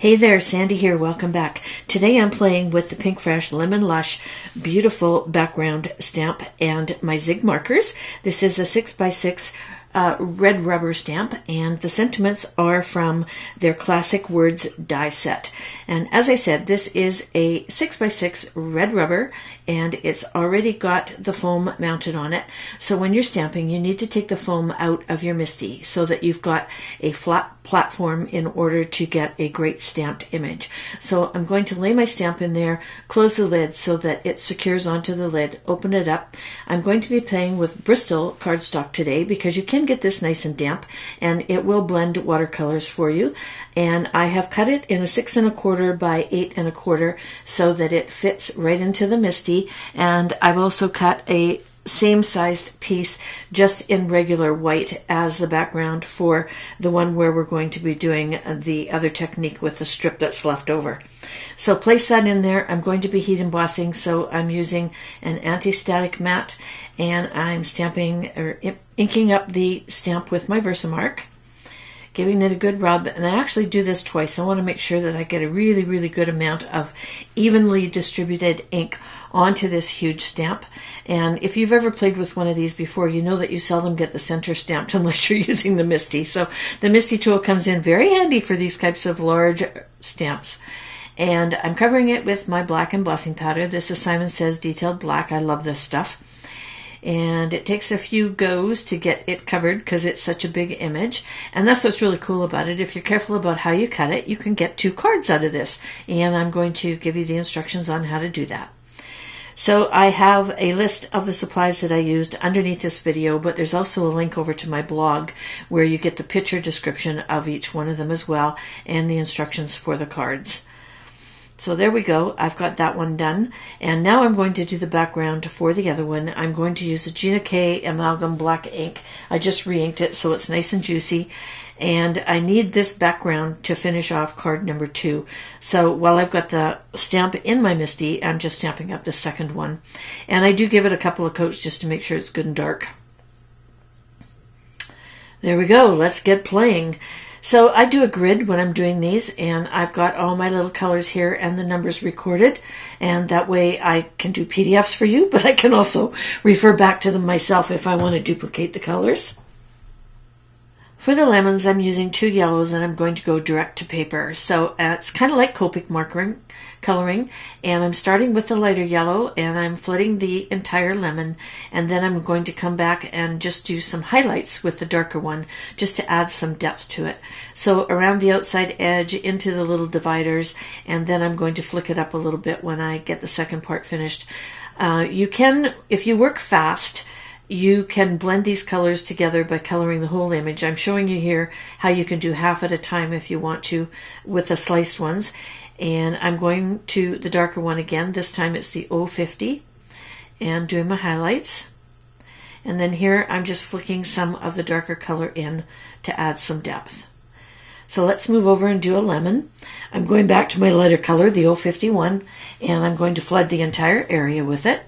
Hey there, Sandy here. Welcome back. Today I'm playing with the Pinkfresh Lemon Lush beautiful background stamp and my Zig markers. This is a 6x6 red rubber stamp, and the sentiments are from their Classic Words die set. And as I said, this is a 6x6 red rubber, and it's already got the foam mounted on it. So when you're stamping, you need to take the foam out of your MISTI so that you've got a flat platform in order to get a great stamped image. So I'm going to lay my stamp in there, close the lid so that it secures onto the lid, open it up. I'm going to be playing with BRISTOL cardstock today because you can get this nice and damp and it will blend watercolors for you. And I have cut it in a 6 1/4 by 8 1/4 so that it fits right into the MISTI. And I've also cut a same sized piece just in regular white as the background for the one where we're going to be doing the other technique with the strip that's left over. So place that in there. I'm going to be heat embossing, so I'm using an anti-static mat and I'm stamping or inking up the stamp with my Versamark, giving it a good rub. And I actually do this twice. I want to make sure that I get a really good amount of evenly distributed ink onto this huge stamp. And if you've ever played with one of these before, you know that you seldom get the center stamped unless you're using the MISTI. So the MISTI tool comes in very handy for these types of large stamps. And I'm covering it with my black embossing powder. This is Simon Says Detailed Black. I love this stuff. And it takes a few goes to get it covered because it's such a big image. And that's what's really cool about it. If you're careful about how you cut it, you can get 2 cards out of this. And I'm going to give you the instructions on how to do that. So I have a list of the supplies that I used underneath this video, but there's also a link over to my blog where you get the picture description of each one of them as well and the instructions for the cards. So there we go. I've got that one done. And now I'm going to do the background for the other one. I'm going to use a Gina K Amalgam Black ink. I just re-inked it so it's nice and juicy. And I need this background to finish off card number 2. So while I've got the stamp in my MISTI, I'm just stamping up the second one. And I do give it a couple of coats just to make sure it's good and dark. There we go. Let's get playing. So I do a grid when I'm doing these, and I've got all my little colors here and the numbers recorded, and that way I can do PDFs for you, but I can also refer back to them myself if I want to duplicate the colors. For the lemons, I'm using 2 yellows and I'm going to go direct to paper. So it's kind of like Copic markering, coloring, and I'm starting with the lighter yellow and I'm flooding the entire lemon, and then I'm going to come back and just do some highlights with the darker one just to add some depth to it. So around the outside edge into the little dividers, and then I'm going to flick it up a little bit when I get the second part finished. You can, if you work fast, you can blend these colors together by coloring the whole image. I'm showing you here how you can do half at a time if you want to with the sliced ones. And I'm going to the darker one again. This time it's the 050 and doing my highlights. And then here I'm just flicking some of the darker color in to add some depth. So let's move over and do a lemon. I'm going back to my lighter color, the 051, and I'm going to flood the entire area with it.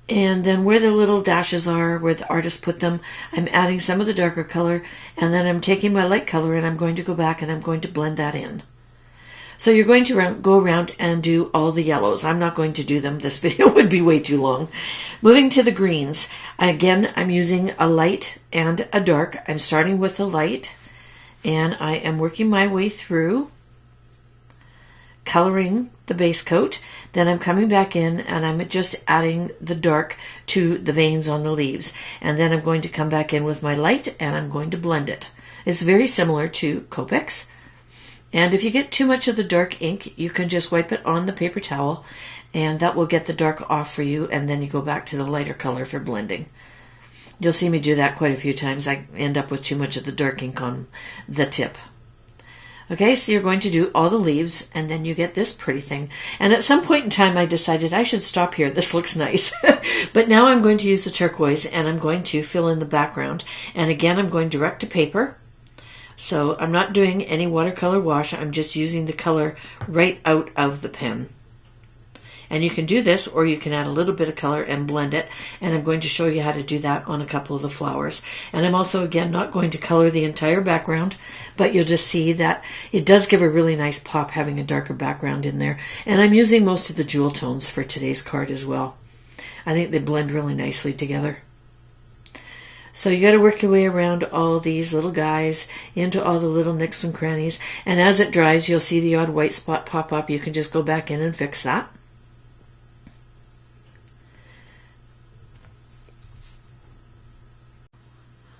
And then where the little dashes are, where the artist put them, I'm adding some of the darker color, and then I'm taking my light color and I'm going to go back and I'm going to blend that in. So you're going to go around and do all the yellows. I'm not going to do them. This video would be way too long. Moving to the greens. Again, I'm using a light and a dark. I'm starting with the light, and I am working my way through, coloring the base coat. Then I'm coming back in and I'm just adding the dark to the veins on the leaves. And then I'm going to come back in with my light and I'm going to blend it. It's very similar to Copics. And if you get too much of the dark ink, you can just wipe it on the paper towel and that will get the dark off for you, and then you go back to the lighter color for blending. You'll see me do that quite a few times. I end up with too much of the dark ink on the tip. Okay, so you're going to do all the leaves, and then you get this pretty thing. And at some point in time, I decided I should stop here. This looks nice. But now I'm going to use the turquoise, and I'm going to fill in the background. And again, I'm going direct to paper. So I'm not doing any watercolor wash. I'm just using the color right out of the pen. And you can do this, or you can add a little bit of color and blend it. And I'm going to show you how to do that on a couple of the flowers. And I'm also, again, not going to color the entire background, but you'll just see that it does give a really nice pop having a darker background in there. And I'm using most of the jewel tones for today's card as well. I think they blend really nicely together. So you got to work your way around all these little guys into all the little nicks and crannies. And as it dries, you'll see the odd white spot pop up. You can just go back in and fix that.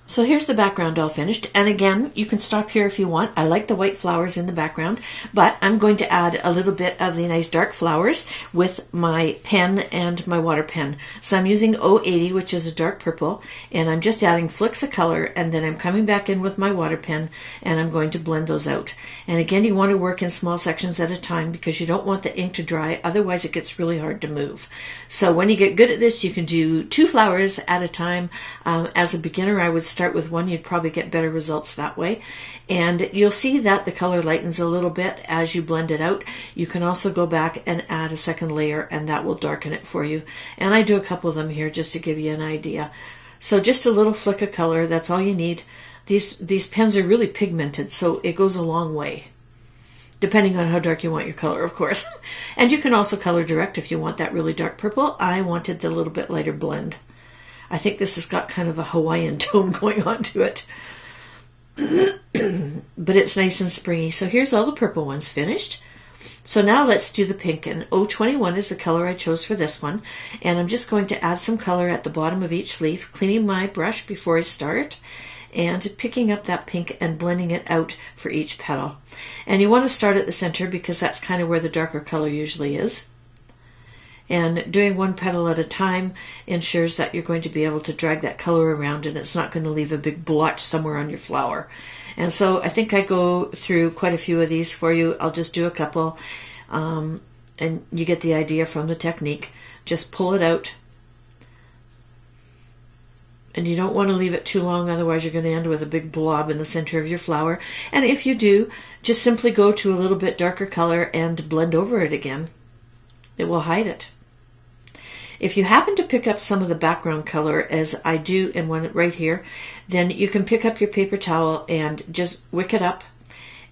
So here's the background all finished, and again, you can stop here if you want. I like the white flowers in the background, but I'm going to add a little bit of the nice dark flowers with my pen and my water pen. So I'm using 080, which is a dark purple, and I'm just adding flicks of color, and then I'm coming back in with my water pen, and I'm going to blend those out. And again, you want to work in small sections at a time because you don't want the ink to dry, otherwise it gets really hard to move. So when you get good at this, you can do 2 flowers at a time. As a beginner, I would start with 1. You'd probably get better results that way. And you'll see that the color lightens a little bit as you blend it out. You can also go back and add a second layer, and that will darken it for you. And I do a couple of them here just to give you an idea. So just a little flick of color, that's all you need. These pens are really pigmented, so it goes a long way, depending on how dark you want your color, of course. And you can also color direct if you want that really dark purple. I wanted the little bit lighter blend. I think this has got kind of a Hawaiian tone going on to it. But it's nice and springy. So here's all the purple ones finished. So now let's do the pink. And 021 is the color I chose for this one. And I'm just going to add some color at the bottom of each leaf, cleaning my brush before I start, and picking up that pink and blending it out for each petal. And you want to start at the center because that's kind of where the darker color usually is. And doing 1 petal at a time ensures that you're going to be able to drag that color around, and it's not going to leave a big blotch somewhere on your flower. And so I think I go through quite a few of these for you. I'll just do a couple, and you get the idea from the technique. Just pull it out. And you don't want to leave it too long, otherwise you're going to end with a big blob in the center of your flower. And if you do, just simply go to a little bit darker color and blend over it again. It will hide it. If you happen to pick up some of the background color, as I do in one right here, then you can pick up your paper towel and just wick it up,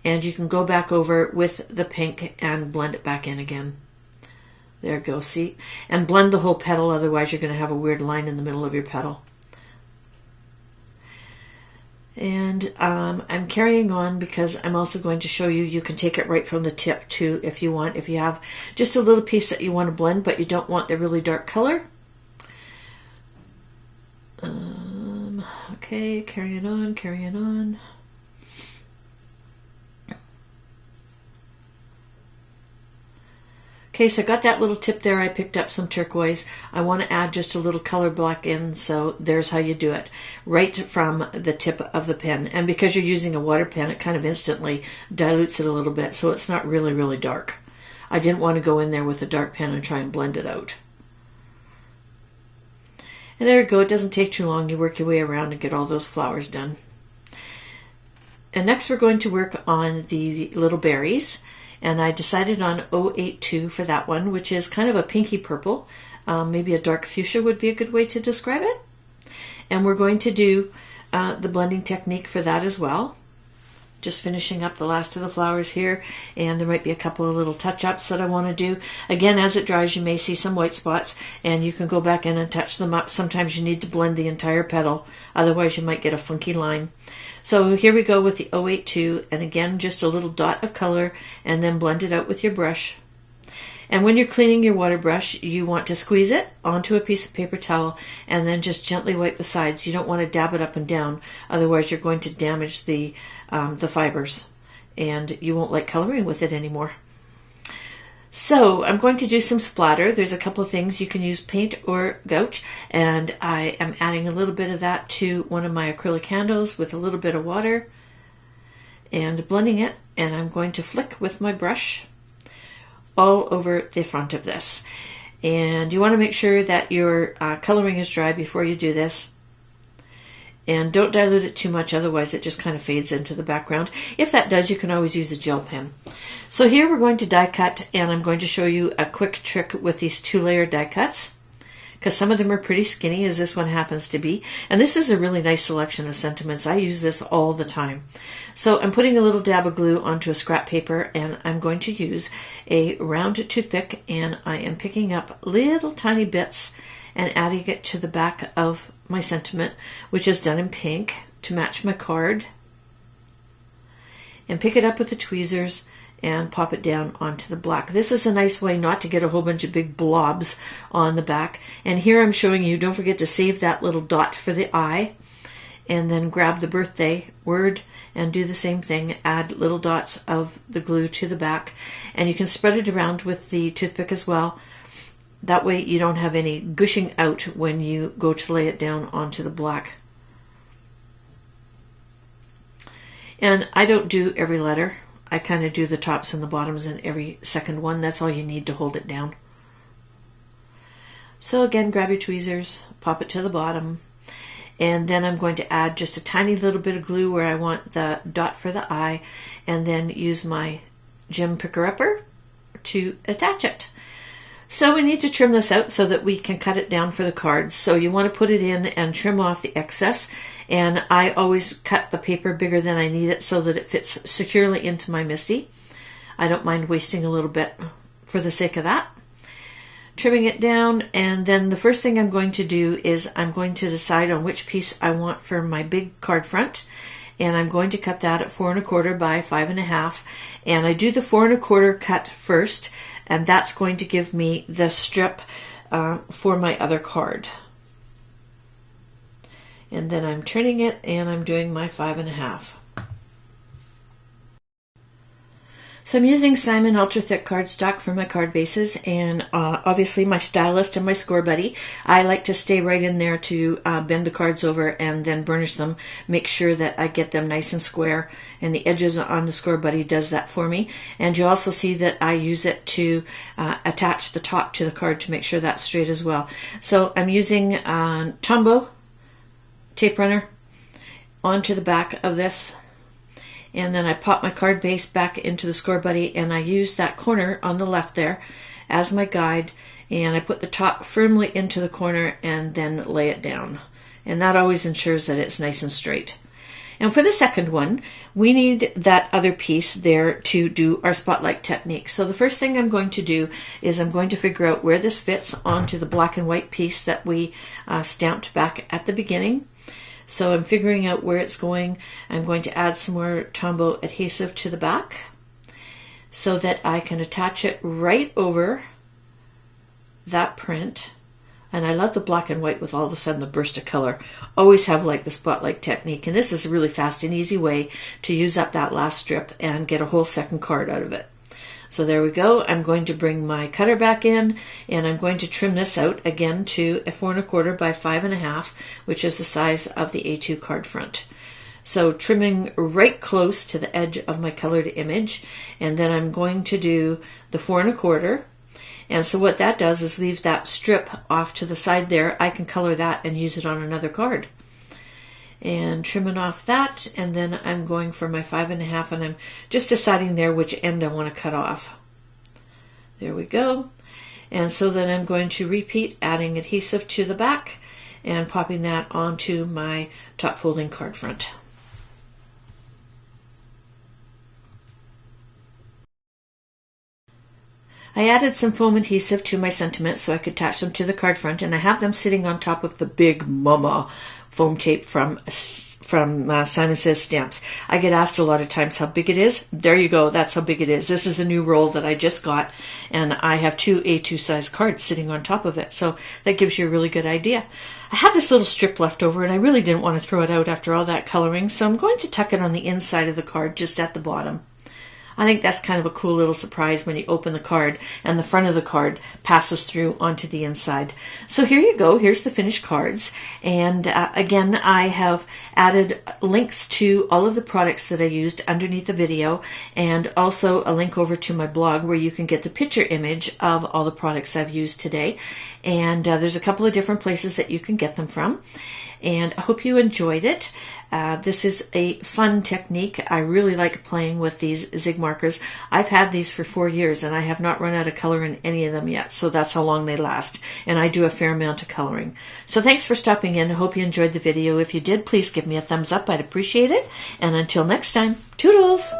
and you can go back over with the pink and blend it back in again. There you go, see? And blend the whole petal, otherwise you're going to have a weird line in the middle of your petal. And I'm carrying on because I'm also going to show you, you can take it right from the tip too if you want. If you have just a little piece that you want to blend but you don't want the really dark color. Okay, carrying on, carrying on. Okay, so I got that little tip there. I picked up some turquoise. I want to add just a little color black in, so there's how you do it. Right from the tip of the pen. And because you're using a water pen, it kind of instantly dilutes it a little bit, so it's not really, really dark. I didn't want to go in there with a dark pen and try and blend it out. And there you go. It doesn't take too long. You work your way around and get all those flowers done. And next we're going to work on the little berries. And I decided on 082 for that one, which is kind of a pinky purple. Maybe a dark fuchsia would be a good way to describe it. And we're going to do the blending technique for that as well. Just finishing up the last of the flowers here, and there might be a couple of little touch-ups that I want to do. Again, as it dries, you may see some white spots, and you can go back in and touch them up. Sometimes you need to blend the entire petal, otherwise you might get a funky line. So here we go with the 082, and again, just a little dot of color, and then blend it out with your brush. And when you're cleaning your water brush, you want to squeeze it onto a piece of paper towel and then just gently wipe the sides. You don't want to dab it up and down, otherwise you're going to damage the fibers, and you won't like coloring with it anymore. So I'm going to do some splatter. There's a couple of things. You can use paint or gouache, and I am adding a little bit of that to one of my acrylic candles with a little bit of water and blending it, and I'm going to flick with my brush all over the front of this. And you want to make sure that your coloring is dry before you do this. And don't dilute it too much, otherwise it just kind of fades into the background. If that does, you can always use a gel pen. So here we're going to die cut, and I'm going to show you a quick trick with these 2-layer die cuts, because some of them are pretty skinny, as this one happens to be. And this is a really nice selection of sentiments. I use this all the time. So I'm putting a little dab of glue onto a scrap paper, and I'm going to use a round toothpick, and I am picking up little tiny bits and adding it to the back of my sentiment, which is done in pink to match my card. And pick it up with the tweezers and pop it down onto the black. This is a nice way not to get a whole bunch of big blobs on the back. And here I'm showing you, don't forget to save that little dot for the eye, and then grab the birthday word and do the same thing. Add little dots of the glue to the back, and you can spread it around with the toothpick as well. That way you don't have any gushing out when you go to lay it down onto the black. And I don't do every letter. I kind of do the tops and the bottoms in every second one. That's all you need to hold it down. So again, grab your tweezers, pop it to the bottom, and then I'm going to add just a tiny little bit of glue where I want the dot for the eye, and then use my gem picker-upper to attach it. So we need to trim this out so that we can cut it down for the cards. So you want to put it in and trim off the excess. And I always cut the paper bigger than I need it so that it fits securely into my MISTI. I don't mind wasting a little bit for the sake of that. Trimming it down, and then the first thing I'm going to do is I'm going to decide on which piece I want for my big card front. And I'm going to cut that at 4 1/4 by 5 1/2. And I do the 4 1/4 cut first, and that's going to give me the strip for my other card. And then I'm turning it, and I'm doing my 5 1/2. So I'm using Simon Ultra Thick cardstock for my card bases, and obviously my stylist and my Scor-Buddy. I like to stay right in there to bend the cards over and then burnish them, make sure that I get them nice and square, and the edges on the Scor-Buddy does that for me. And you also see that I use it to attach the top to the card to make sure that's straight as well. So I'm using Tombow tape runner onto the back of this. And then I pop my card base back into the Scor-Buddy, and I use that corner on the left there as my guide, and I put the top firmly into the corner and then lay it down. And that always ensures that it's nice and straight. And for the second one, we need that other piece there to do our spotlight technique. So the first thing I'm going to do is I'm going to figure out where this fits onto the black and white piece that we stamped back at the beginning. So I'm figuring out where it's going. I'm going to add some more Tombow adhesive to the back so that I can attach it right over that print. And I love the black and white with all of a sudden the burst of color. Always have like the spotlight technique. And this is a really fast and easy way to use up that last strip and get a whole second card out of it. So there we go. I'm going to bring my cutter back in, and I'm going to trim this out again to a 4 1/4 by 5 1/2, which is the size of the A2 card front. So trimming right close to the edge of my colored image, and then I'm going to do the 4 1/4. And so what that does is leave that strip off to the side there. I can color that and use it on another card. And trimming off that, and then I'm going for my 5 1/2, and I'm just deciding there which end I want to cut off. There we go. And so then I'm going to repeat adding adhesive to the back and popping that onto my top folding card front. I added some foam adhesive to my sentiments so I could attach them to the card front, and I have them sitting on top of the Big Mama foam tape from Simon Says Stamps. I get asked a lot of times how big it is. There you go, that's how big it is. This is a new roll that I just got, and I have 2 A2 size cards sitting on top of it, so that gives you a really good idea. I have this little strip left over, and I really didn't want to throw it out after all that coloring, so I'm going to tuck it on the inside of the card just at the bottom. I think that's kind of a cool little surprise when you open the card and the front of the card passes through onto the inside. So here you go. Here's the finished cards. And again, I have added links to all of the products that I used underneath the video, and also a link over to my blog where you can get the picture image of all the products I've used today. And there's a couple of different places that you can get them from. and I hope you enjoyed it. This is a fun technique. I really like playing with these zig markers. I've had these for 4 years and I have not run out of color in any of them yet, so that's how long they last. And I do a fair amount of coloring. So thanks for stopping in. I hope you enjoyed the video. If you did, please give me a thumbs up. I'd appreciate it. And until next time, toodles!